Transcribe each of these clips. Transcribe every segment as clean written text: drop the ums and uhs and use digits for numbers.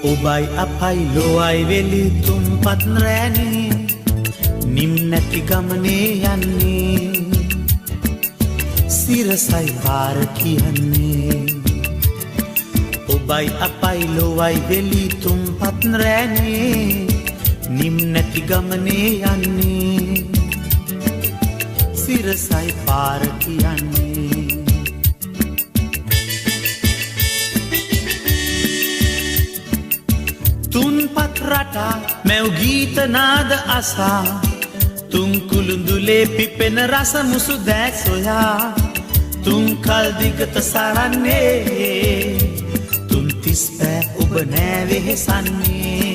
ඔබයි අපයි ලොවයි වෙලි තුම්පත් රෑනේ නිම් නැති ගමනේ යන්නේ සිරසයි පාර කියන්නේ ඔබයි අපයි ලොවයි වෙලි තුම්පත් රෑනේ නිම් නැති ගමනේ යන්නේ සිරසයි පාර කියන්නේ තුන්පත් රටා මැව් ගීත නාද අසා තුන් කුළුඳුලේ පිපෙන රස මුසු දෑ සොයා තුන් කල් දිගට සරන්නේ තුන් තිස් පෑ ඔබ නෑ වෙහෙසන්නේ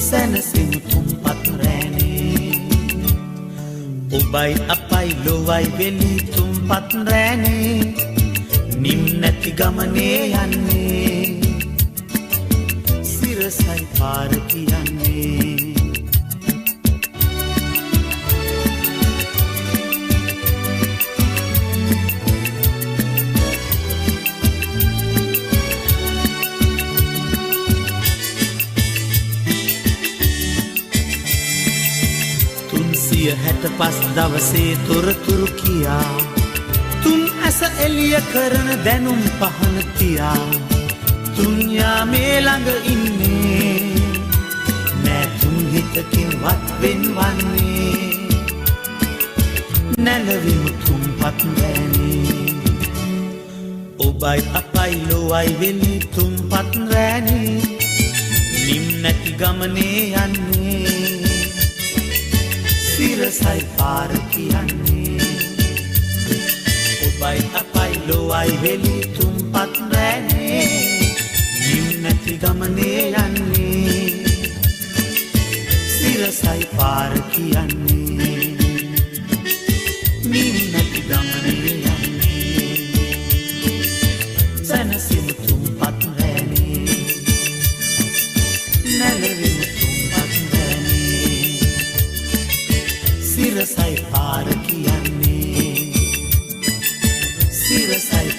සැනසෙමු තුන්පත් රෑනේ ඔබයි අපයි ලොවයි වෙලි තුන්පත් රෑනේ නිම් නැති ගමනේ යන්නේ සිරසයි පාර කියන්නේ හැට පස් දවසේ තොරතුරු කියා තුන් ඇස එලිය කරන දැනුම් පහන තියා තුන්යා මේ ළඟ ඉන්නේ නෑ තුන් හිතකින් වත් වෙන්වන්නේ නැලවිමු තුන්පත් රෑනේ ඔබයි අපයි ලොවයි වෙලි තුන්පත් රෑනේ නිම් නැති ගමනේ යන්නේ සිරසයි පාර කියන්නේ ඔබයි අපයි ලොවයි වෙලි තුන්පත් රෑනේ නිම් නැති ගමනේ යන්නේ සිරසයි පාර කියන්නේ නිම් නැති ගමනේ යන්නේ සැනසෙමු තුන්පත් රෑනේ නැලවෙමු තුන්පත් රෑනේ සිරසයි පාර කියන්නේ සිරසයි